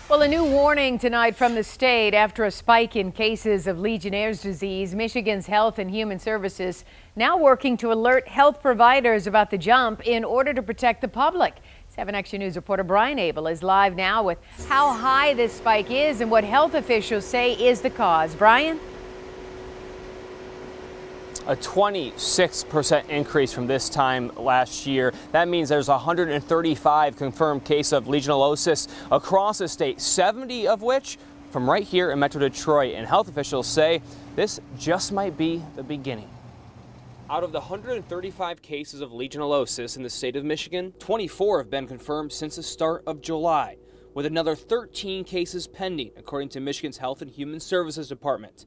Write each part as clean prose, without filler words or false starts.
Well, a new warning tonight from the state after a spike in cases of Legionnaires' disease. Michigan's Health and Human Services now working to alert health providers about the jump in order to protect the public. 7 Action News reporter Brian Abel is live now with how high this spike is and what health officials say is the cause. Brian? A 26% increase from this time last year. That means there's 135 confirmed cases of Legionnaires across the state, 70 of which from right here in Metro Detroit. And health officials say this just might be the beginning. Out of the 135 cases of Legionnaires in the state of Michigan, 24 have been confirmed since the start of July, with another 13 cases pending, according to Michigan's Health and Human Services Department.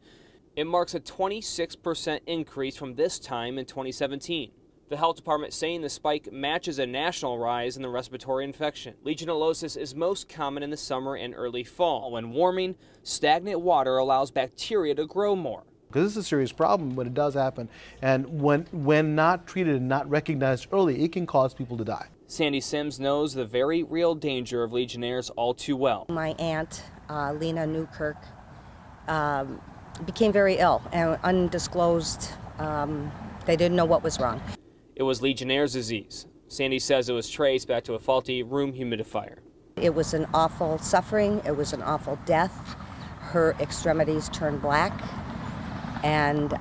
It marks a 26% increase from this time in 2017. The health department saying the spike matches a national rise in the respiratory infection. Legionnaires is most common in the summer and early fall. When warming, stagnant water allows bacteria to grow more. Because this is a serious problem when it does happen, and when not treated and not recognized early, it can cause people to die. Sandy Sims knows the very real danger of Legionnaires all too well. My aunt, Lena Newkirk, became very ill and undisclosed. They didn't know what was wrong. It was Legionnaires' disease. Sandy says it was traced back to a faulty room humidifier. It was an awful suffering. It was an awful death. Her extremities turned black, and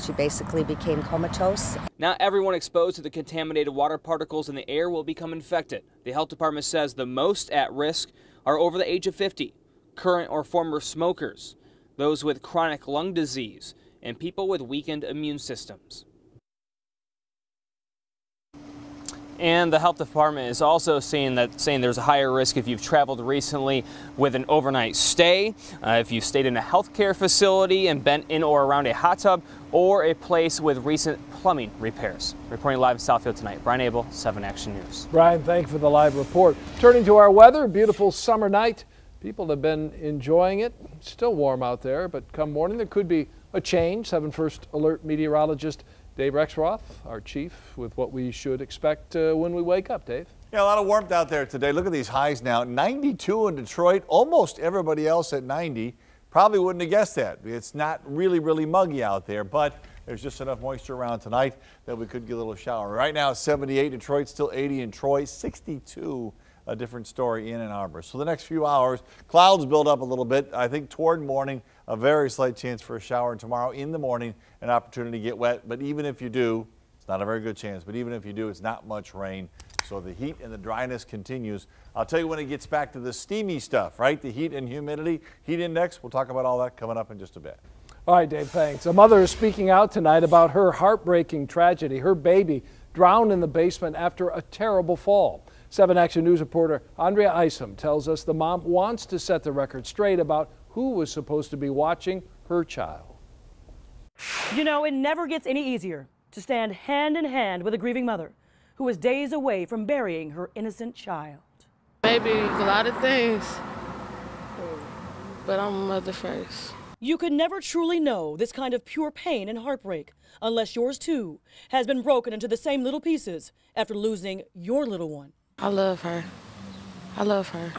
she basically became comatose. Not everyone exposed to the contaminated water particles in the air will become infected. The health department says the most at risk are over the age of 50, current or former smokers, those with chronic lung disease, and people with weakened immune systems. And the health department is also saying there's a higher risk if you've traveled recently with an overnight stay, if you've stayed in a healthcare facility and been in or around a hot tub, or a place with recent plumbing repairs. Reporting live in Southfield tonight, Brian Abel, 7 Action News. Brian, thank you for the live report. Turning to our weather, beautiful summer night. People have been enjoying it. It's still warm out there, but come morning there could be a change. 7 First Alert meteorologist Dave Rexroth, our chief, with what we should expect when we wake up. Dave? Yeah, a lot of warmth out there today. Look at these highs now. 92 in Detroit, almost everybody else at 90. Probably wouldn't have guessed that. It's not really muggy out there, but there's just enough moisture around tonight that we could get a little shower. Right now, 78 in Detroit, still 80 in Troy, 62. A different story in Ann Arbor. So the next few hours, clouds build up a little bit. I think toward morning, a very slight chance for a shower. And tomorrow in the morning, an opportunity to get wet. But even if you do, it's not a very good chance. But even if you do, it's not much rain. So the heat and the dryness continues. I'll tell you when it gets back to the steamy stuff, right? The heat and humidity, heat index. We'll talk about all that coming up in just a bit. All right, Dave, thanks. A mother is speaking out tonight about her heartbreaking tragedy. Her baby drowned in the basement after a terrible fall. 7 Action News reporter Andrea Isom tells us the mom wants to set the record straight about who was supposed to be watching her child. You know, it never gets any easier to stand hand in hand with a grieving mother who is days away from burying her innocent child. Maybe a lot of things, but I'm a mother first. You could never truly know this kind of pure pain and heartbreak unless yours too has been broken into the same little pieces after losing your little one. I love her. I love her.